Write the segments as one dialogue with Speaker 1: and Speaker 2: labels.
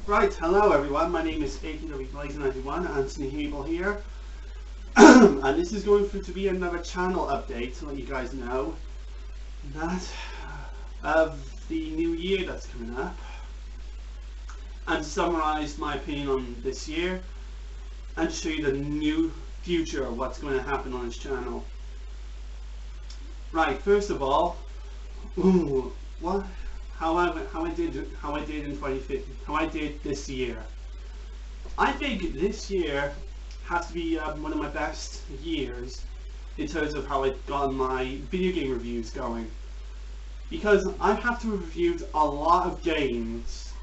Speaker 1: Right, hello everyone, my name is AKWBlazer91, Anthony Hable here, and this is going to be another channel update to let you guys know that of the new year that's coming up, and to summarise my opinion on this year, and to show you the new future of what's going to happen on this channel. Right, first of all, how I did in 2015, how I did this year. I think this year has to be one of my best years in terms of how I got my video game reviews going, because I have to review a lot of games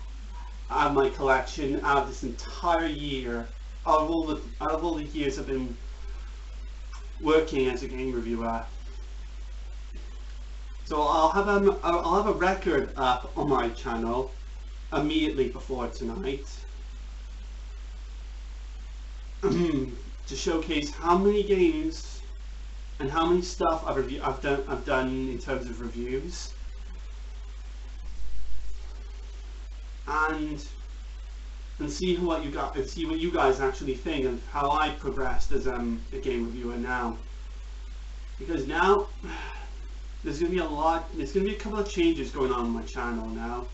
Speaker 1: out of my collection out of this entire year, out of all the years I've been working as a game reviewer. So I'll have a record up on my channel immediately before tonight to showcase how many games and how many stuff I've done in terms of reviews, and see what you guys actually think of how I progressed as a game reviewer now, because now there's going to be a couple of changes going on my channel now.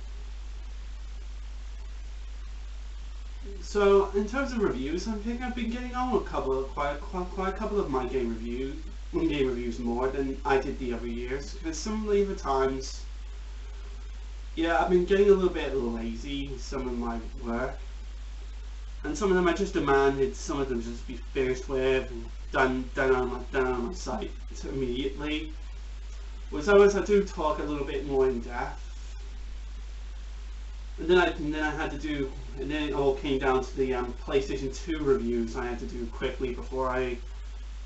Speaker 1: So in terms of reviews, I think I've been getting on with quite a couple of my game reviews more than I did the other years, because some of the times, yeah, I've been getting a little bit lazy with some of my work, and some of them I just demanded some of them just be finished with and done on my site immediately. Whereas others I do talk a little bit more in depth, and then I had to do, and then it all came down to the PlayStation 2 reviews I had to do quickly before I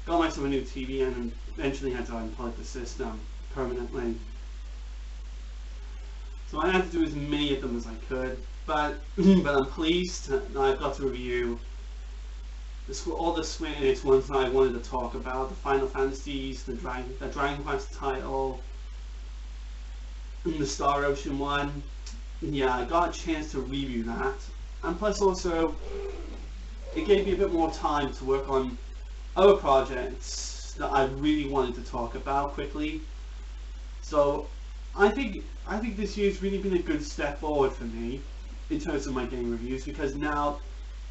Speaker 1: got myself a new TV and eventually had to unplug the system permanently. So I had to do as many of them as I could, but I'm pleased that I've got to review all the Square Enix ones that I wanted to talk about: the Final Fantasies, the Dragon Quest title, and the Star Ocean one. Yeah, I got a chance to review that, and plus also it gave me a bit more time to work on other projects that I really wanted to talk about quickly. So I think this year's really been a good step forward for me in terms of my game reviews, because now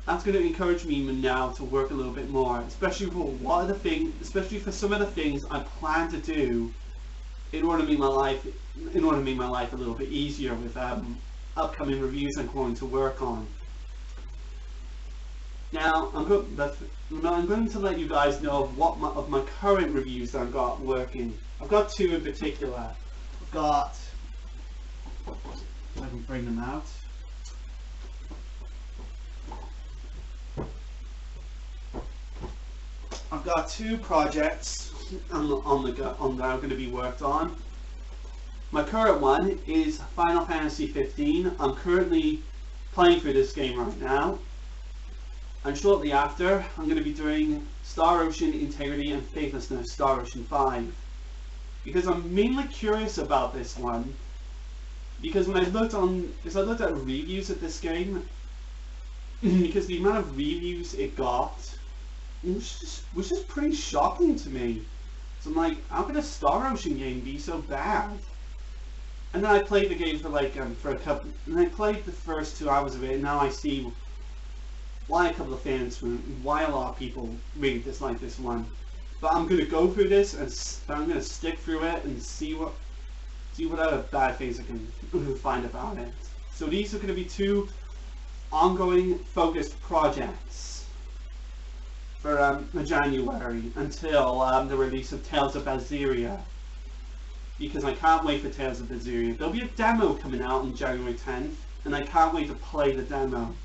Speaker 1: that's going to encourage me now to work a little bit more, especially for some of the things I plan to do in order to make my life a little bit easier with upcoming reviews I'm going to work on. Now I'm going to let you guys know of my current reviews that I've got working. I've got two in particular. I've got, if I can bring them out. I've got two projects that are going to be worked on. My current one is Final Fantasy 15. I'm currently playing through this game right now, and shortly after I'm going to be doing Star Ocean Integrity and Faithlessness, Star Ocean 5, because I'm mainly curious about this one, because when I looked at reviews of this game, because the amount of reviews it got was just pretty shocking to me. So I'm like, how could a Star Ocean game be so bad? And then I played the game for a couple, and I played the first 2 hours of it, and now I see why a lot of people really dislike this one. But I'm gonna go through this, and I'm gonna stick through it and see what other bad things I can find about it. So these are gonna be two ongoing focused projects for January until the release of Tales of Berseria, because I can't wait for Tales of Berseria. There'll be a demo coming out on January 10th, and I can't wait to play the demo.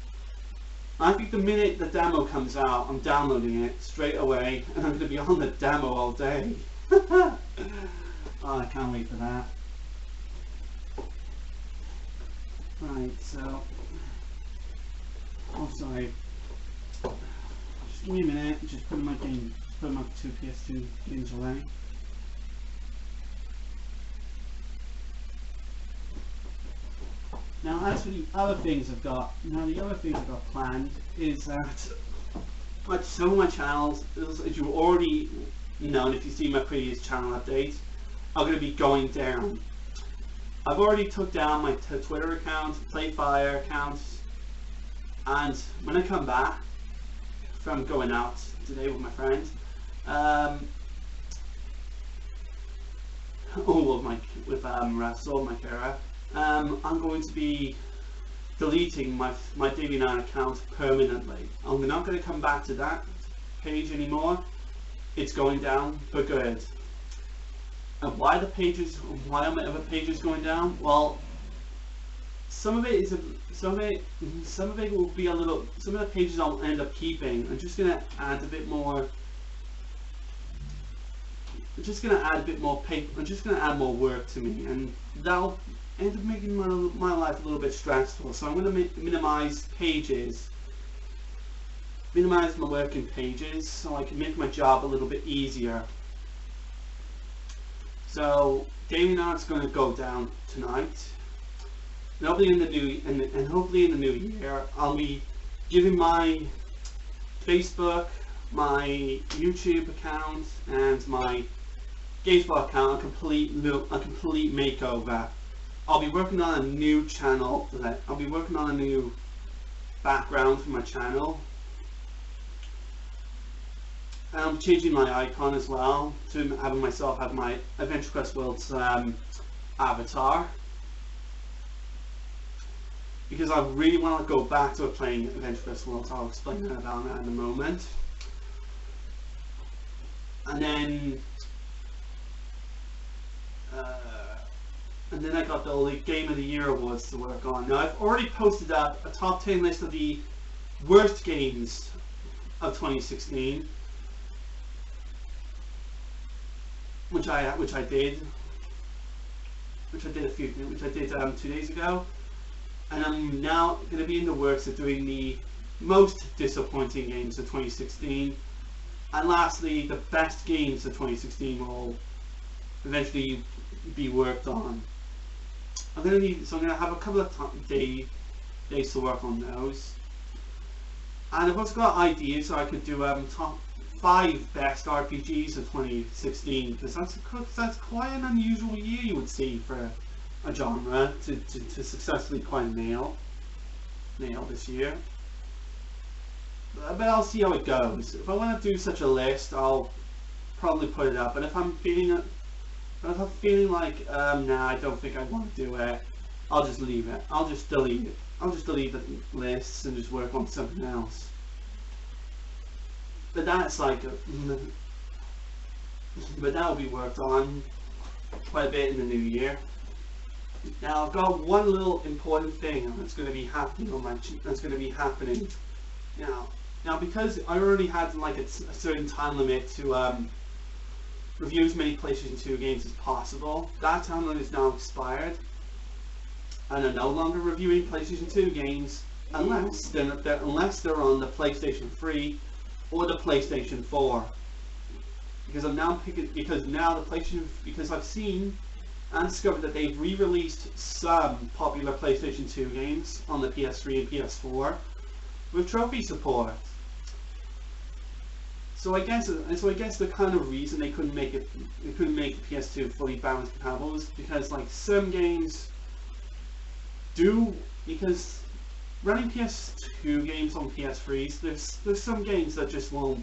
Speaker 1: I think the minute the demo comes out, I'm downloading it straight away, and I'm going to be on the demo all day. Oh, I can't wait for that. Right, so, oh sorry. Just give me a minute, just put my two PS2 games away. Now, as for the other things I've got, planned is that like some of my channels, as you already know, and if you see my previous channel updates, are going to be going down. I've already took down my Twitter account, Playfire accounts, and when I come back from going out today with my friends, Russell, my Kara, I'm going to be deleting my Davey9 account permanently. I'm not going to come back to that page anymore. It's going down for good. And why are my other pages going down? Well, some of it will be a little. Some of the pages I'll end up keeping. I'm just gonna add a bit more. I'm just gonna add more work to me, and that'll end up making my life a little bit stressful. So I'm gonna minimize pages. Minimize my work in pages so I can make my job a little bit easier. So Davey9's going to go down tonight. And hopefully in the new year, I'll be giving my Facebook, my YouTube account, and my GameSpot account a complete makeover. I'll be working on a new channel. I'll be working on a new background for my channel. I'm changing my icon as well to having myself have my Adventure Quest World's avatar, because I really want to go back to playing Adventure Quest World. So I'll explain about that in a moment. And then I got all the Game of the Year awards to work on. Now I've already posted up a top 10 list of the worst games of 2016. Which I did 2 days ago, and I'm now going to be in the works of doing the most disappointing games of 2016, and lastly the best games of 2016 will eventually be worked on. I'm going to have a couple of days to work on those, and I've also got ideas so I could do top 5 best RPGs of 2016, because that's quite an unusual year, you would see, for a genre to successfully quite nail this year. But I'll see how it goes. If I want to do such a list, I'll probably put it up. But if I'm feeling like nah, I don't think I want to do it, I'll just leave it. I'll just delete it. I'll just delete the lists and just work on something else. But that's but that will be worked on quite a bit in the new year. Now I've got one little important thing that's going to be happening now because I already had like a certain time limit to review as many PlayStation 2 games as possible. That time limit is now expired, and I'm no longer reviewing PlayStation 2 games unless they're on the PlayStation 3 or the PlayStation 4, because I've seen and discovered that they've re-released some popular PlayStation 2 games on the PS3 and PS4 with trophy support. So I guess the kind of reason they couldn't make the PS2 fully backwards compatible was because like some games do, because running PS2 games on PS3s, there's some games that just won't,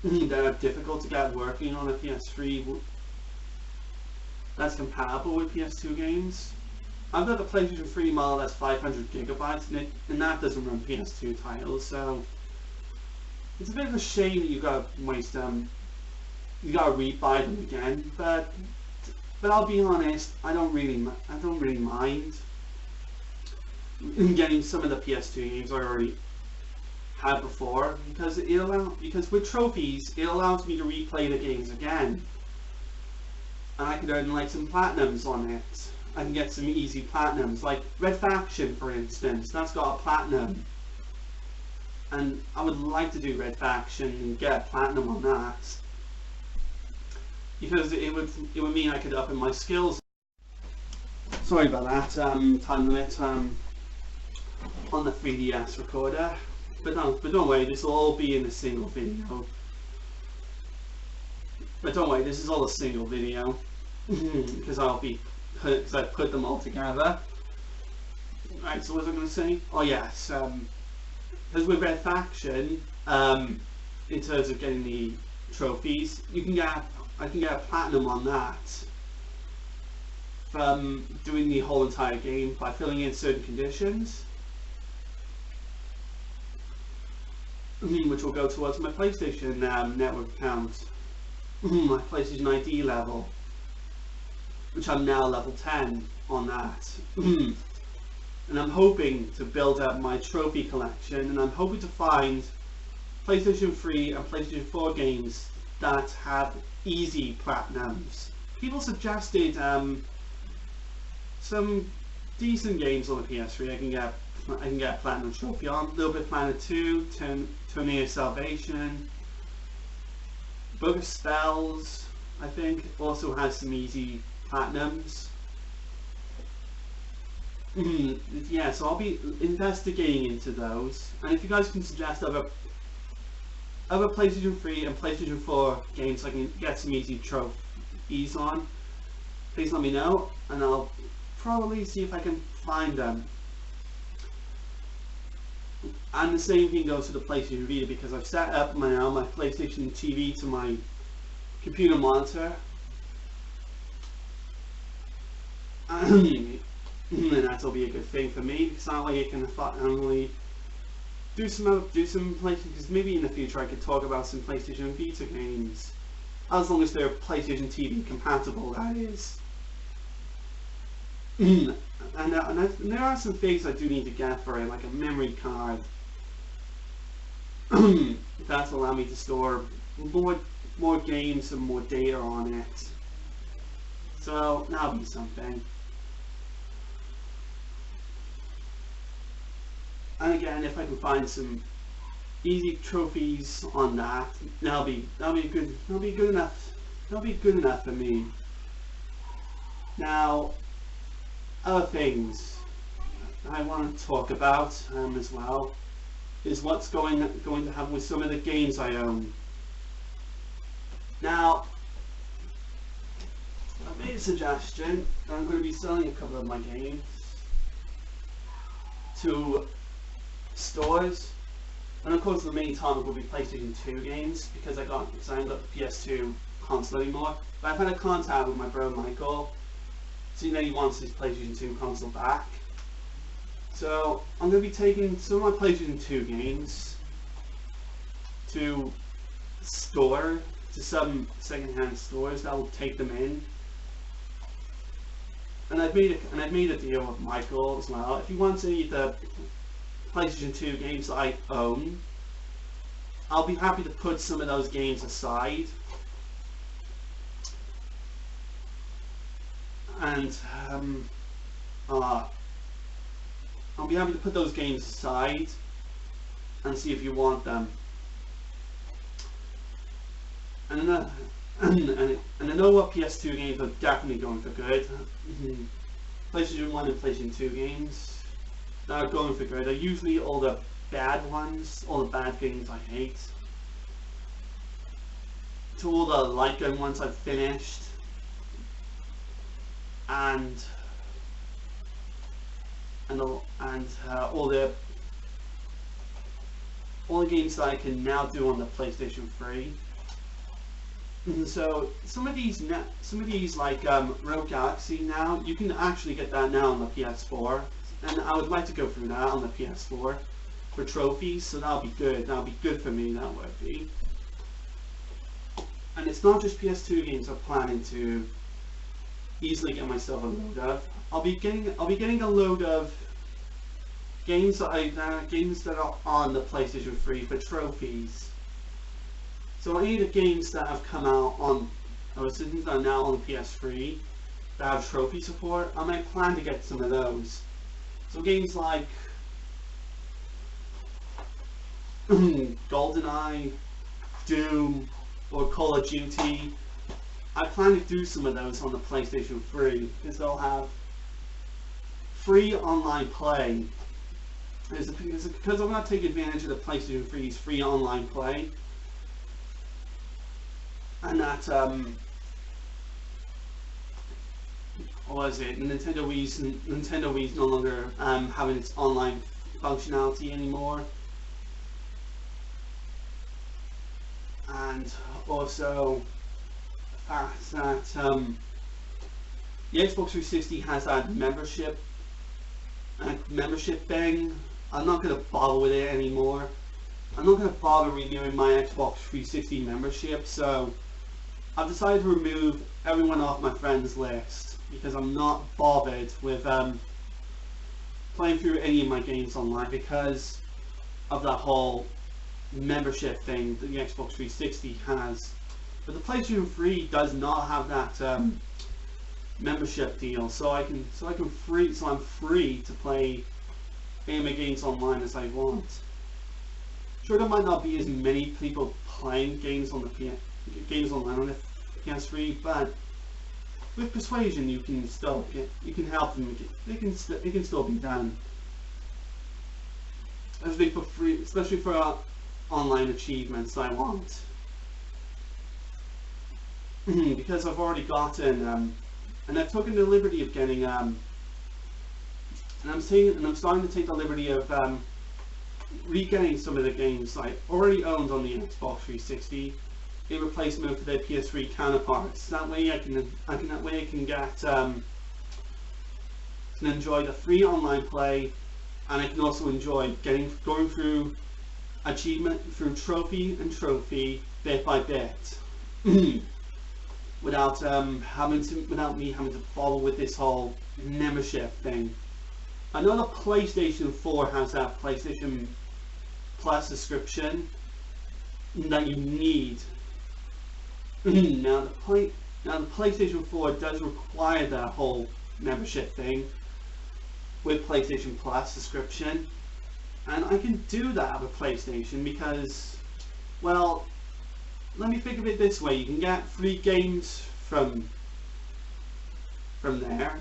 Speaker 1: that are difficult to get working on a PS3 that's compatible with PS2 games. I've got the PlayStation 3 model that's 500 gigabytes and that doesn't run PS2 titles, so it's a bit of a shame that you gotta waste you gotta rebuy them again. But I'll be honest, I don't really mind getting some of the PS2 games I already had before, because with trophies it allows me to replay the games again, and I can earn like some platinums on it. I can get some easy platinums, like Red Faction for instance, that's got a platinum, and I would like to do Red Faction and get a platinum on that, because it would mean I could up in my skills. Sorry about that, time limit on the 3DS recorder. But don't worry, this will all be in a single video. But don't worry, this is all a single video because I put them all together. Right, so what was I going to say? Oh yes, because with Red Faction, in terms of getting the trophies, I can get a platinum on that from doing the whole entire game by filling in certain conditions, which will go towards my PlayStation Network account, my PlayStation ID level, which I'm now level 10 on that. And I'm hoping to build up my trophy collection, and I'm hoping to find PlayStation 3 and PlayStation 4 games that have easy platinums. People suggested some decent games on the PS3 I can get a platinum trophy on. Little Big Planet 2, Tourney of Salvation, Book of Spells, I think, also has some easy platinums. Yeah, so I'll be investigating into those, and if you guys can suggest other PlayStation 3 and PlayStation 4 games I can get some easy trophies on, please let me know, and I'll probably see if I can find them. And the same thing goes for the PlayStation Vita, because I've set up my PlayStation TV to my computer monitor. And that'll be a good thing for me, because that way I can only do some PlayStation, because maybe in the future I could talk about some PlayStation Vita games, as long as they're PlayStation TV compatible, that is. And there are some things I do need to get for it, like a memory card that'll allow me to store more games and more data on it. So that'll be something. And again, if I can find some easy trophies on that, that'll be good enough for me. Now, other things I want to talk about as well is what's going to happen with some of the games I own. Now, I made a suggestion that I'm going to be selling a couple of my games to stores, and of course the main target will be PlayStation 2 games, because I haven't got the PS2 console anymore. But I've had a contact with my brother Michael, seeing that he wants his PlayStation 2 console back. So I'm going to be taking some of my PlayStation 2 games to some second-hand stores that will take them in. And I've made a deal with Michael as well. If he wants any of the PlayStation 2 games that I own, I'll be happy to put some of those games aside. And I'll be happy to put those games aside and see if you want them. And I know what PS2 games are definitely going for good. PlayStation 1 and PlayStation 2 games that are going for good are usually all the bad ones, all the bad games I hate. To all the light gun ones I've finished, and all the games that I can now do on the PlayStation 3. So some of these like Rogue Galaxy, now you can actually get that now on the PS4, and I would like to go through that on the PS4 for trophies. So that'll be good. That'll be good for me. That would be. And it's not just PS2 games I'm planning to easily get myself a load of. I'll be getting a load of games that are on the PlayStation 3 for trophies. So any of the games that have come out on, or that are now on the PS3 that have trophy support, I might plan to get some of those. So games like GoldenEye, Doom, or Call of Duty, I plan to do some of those on the PlayStation 3, because they'll have free online play is because I'm going to take advantage of the PlayStation 3's free online play, and that what was it? Nintendo Wii's no longer having its online functionality anymore, and also the fact that the Xbox 360 has that membership thing. I'm not going to bother with it anymore. I'm not going to bother renewing my Xbox 360 membership, so I've decided to remove everyone off my friends list because I'm not bothered with playing through any of my games online because of that whole membership thing that the Xbox 360 has. But the PlayStation 3 does not have that membership deal, so I'm free to play any of my games online as I want. Sure, there might not be as many people playing games on the online on the PS3, but with Persuasion you can help them. It can still be done, especially for free, especially for online achievements I want. Because I've already gotten and I've taken the liberty of getting and I'm starting to take the liberty of re-getting some of the games I already owned on the Xbox 360 in replacement for their PS3 counterparts. That way I can get can enjoy the free online play, and I can also enjoy going through trophy and trophy bit by bit. Without me having to follow with this whole membership thing. I know the PlayStation 4 has that PlayStation Plus subscription that you need. Now the PlayStation 4 does require that whole membership thing with PlayStation Plus subscription, and I can do that with PlayStation because, well, let me think of it this way: you can get free games from there,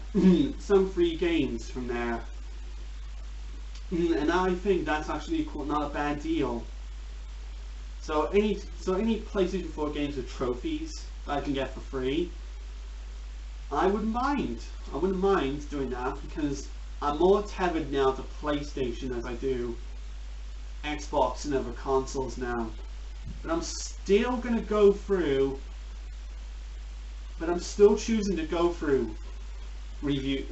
Speaker 1: some free games from there, and I think that's actually not a bad deal. So any PlayStation 4 games with trophies that I can get for free, I wouldn't mind. I wouldn't mind doing that because I'm more tethered now to PlayStation as I do Xbox and other consoles now. But I'm still going to go through, but I'm still choosing to go through review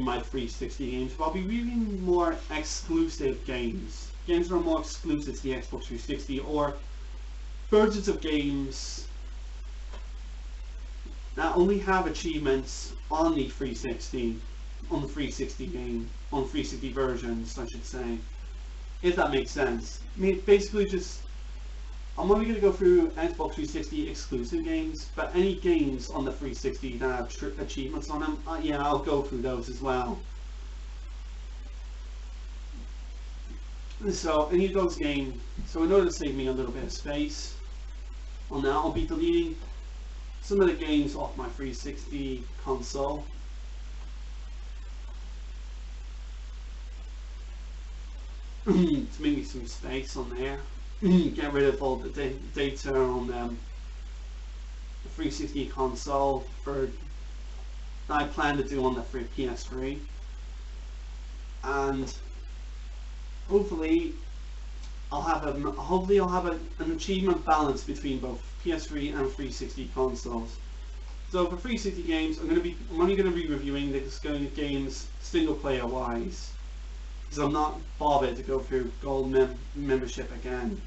Speaker 1: my 360 games, but I'll be reviewing more exclusive games that are more exclusive to the Xbox 360, or versions of games that only have achievements on the 360 versions, I should say, if that makes sense. I mean, basically just, I'm only going to go through Xbox 360 exclusive games, but any games on the 360 that have achievements on them, yeah, I'll go through those as well. So any of those games, so in order to save me a little bit of space on that, I'll be deleting some of the games off my 360 console. To make me some space on there. Get rid of all the data on the 360 console that I plan to do on the PS3, and hopefully I'll have an achievement balance between both PS3 and 360 consoles. So for 360 games, I'm only going to be reviewing these games single player wise, because I'm not bothered to go through gold membership again.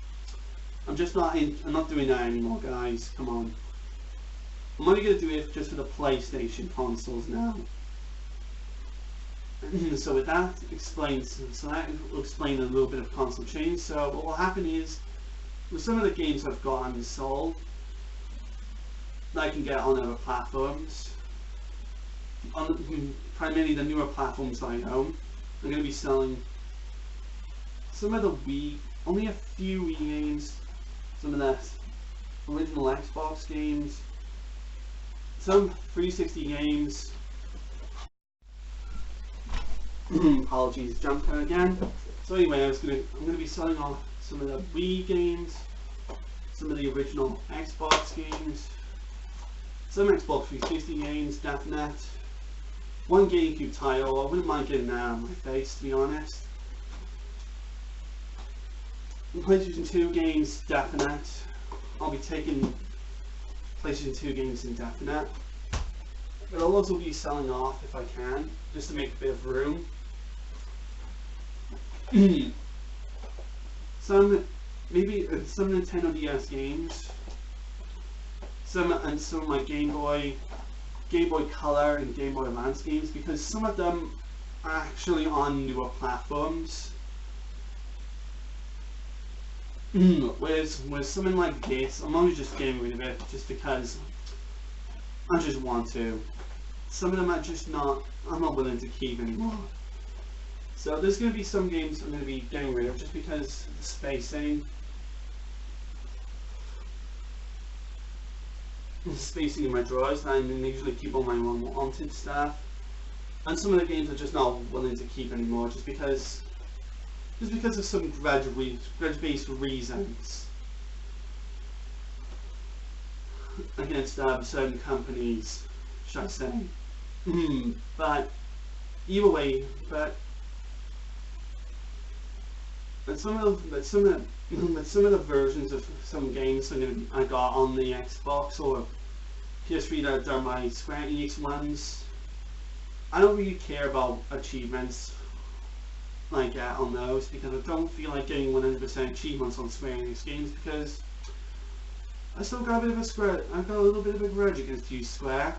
Speaker 1: I'm not doing that anymore, guys. Come on. I'm only going to do it just for the PlayStation consoles now. So with that that will explain a little bit of console change. So what will happen is, with some of the games I've gotten sold, that I can get on other platforms, on primarily the newer platforms I own, I'm going to be selling some of the Wii, only a few Wii games, some of the original Xbox games, some 360 games, Apologies, jump code again. So anyway, I'm gonna be selling off some of the Wii games, some of the original Xbox games, some Xbox 360 games, definite. One GameCube title. I wouldn't mind getting that out of my face, to be honest. PlayStation 2 games, definite. I'll be taking PlayStation 2 games indefinite. But I'll also be selling off if I can, just to make a bit of room. some Nintendo DS games, some of my Game Boy Color and Game Boy Advance games, because some of them are actually on newer platforms. Whereas something like this, I'm only just getting rid of it just because I just want to. Some of them I'm not willing to keep anymore. So there's going to be some games I'm going to be getting rid of just because of the spacing. Spacing in my drawers, and I usually keep all my unwanted stuff. And some of the games I'm just not willing to keep anymore just because of some grudge-based reasons against certain companies, should I say. But either way, some of the versions of some games I got on the Xbox or PS3 that are my Square Enix ones, I don't really care about achievements like that on those, because I don't feel like getting 100% achievements on Square Enix games, because I still got a little bit of a grudge against you, Square.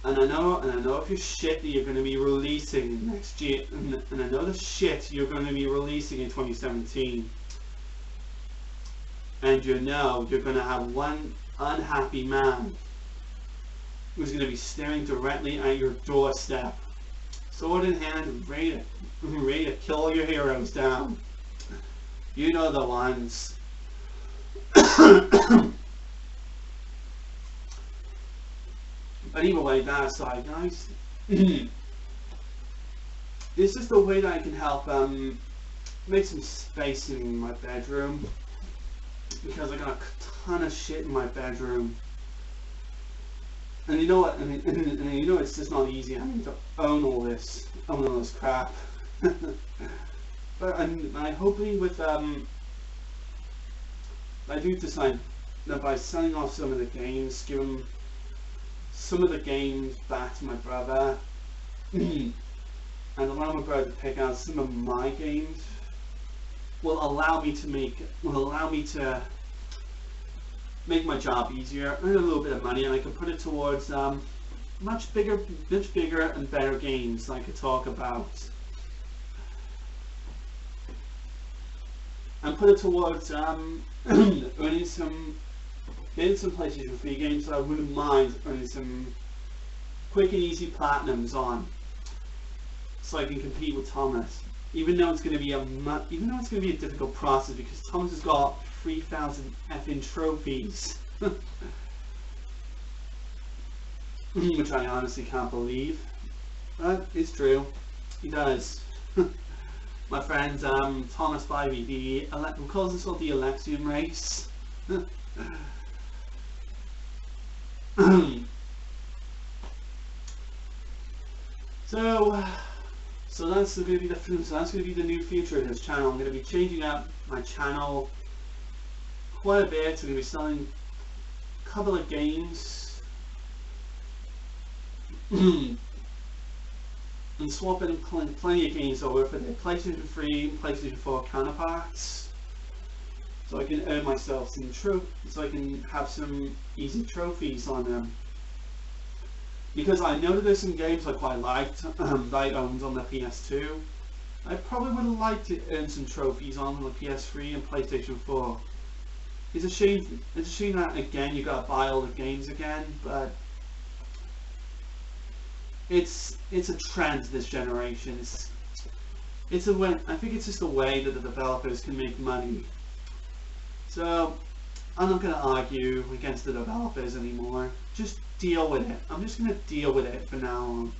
Speaker 1: And I know if you're shit that you're going to be releasing next year, and I know the shit you're going to be releasing in 2017. And you're going to have one unhappy man who's going to be staring directly at your doorstep, sword in hand, ready to kill your heroes down. You know the ones. But either way, that aside, guys, it's just a way that I can help make some space in my bedroom, because I got a ton of shit in my bedroom. And you know what? And you know it's just not easy having to own all this crap. But I hopefully with I do decide that by selling off some of the games, giving some of the games back to my brother, and allow my brother to pick out some of my games, will allow me to make my job easier, earn a little bit of money, and I can put it towards much bigger and better games that I could talk about, and put it towards earning some PlayStation 3 games that I wouldn't mind earning some quick and easy platinums on, so I can compete with Thomas. Even though it's going to be a difficult process, because Thomas has got 3,000 effing trophies, which I honestly can't believe, but it's true. He does. My friend Thomas Spivey, we call this the Alexium race. So that's going to be the new feature of this channel. I'm going to be changing up my channel quite a bit. I'm going to be selling a couple of games and swapping plenty of games over for the PlayStation 3 and PlayStation 4 counterparts, so I can earn myself some so I can have some easy trophies on them. Because I know that there's some games I quite liked that I owned on the PS2. I probably would have liked to earn some trophies on the PS3 and PlayStation 4. It's a shame that again you gotta buy all the games again, but it's a trend this generation. I think it's just a way that the developers can make money. So I'm not going to argue against the developers anymore. Just deal with it. I'm just going to deal with it from now on.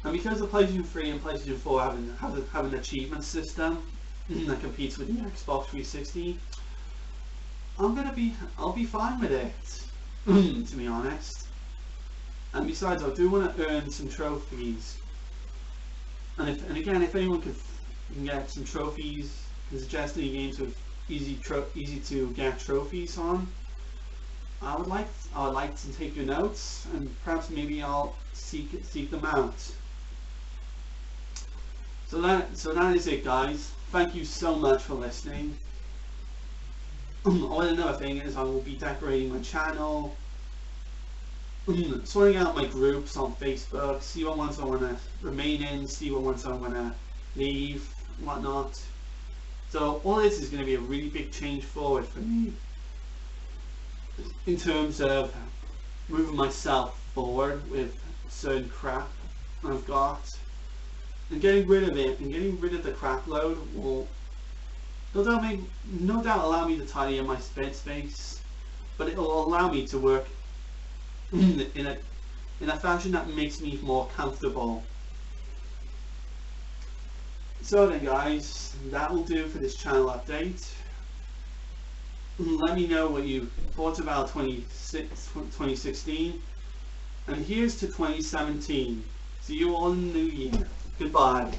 Speaker 1: And because the PlayStation 3 and PlayStation 4 have an achievement system that competes with the Xbox 360, I'll be fine with it, to be honest. And besides, I do want to earn some trophies. And again, if anyone can get some trophies, can suggest any games with easy to get trophies on, I would like to take your notes, and perhaps maybe I'll seek them out. So that is it, guys. Thank you so much for listening. Another thing is I will be decorating my channel, sorting out my groups on Facebook, see what ones I want to remain in, see what ones I want to leave, whatnot. So all this is going to be a really big change forward for me in terms of moving myself forward with certain crap I've got, and getting rid of it, and getting rid of the crap load will no doubt allow me to tidy up my bed space, but it will allow me to work in a fashion that makes me more comfortable. So then, guys, that will do for this channel update. Let me know what you thought about 2016, and here's to 2017. See you all in the new year. Goodbye.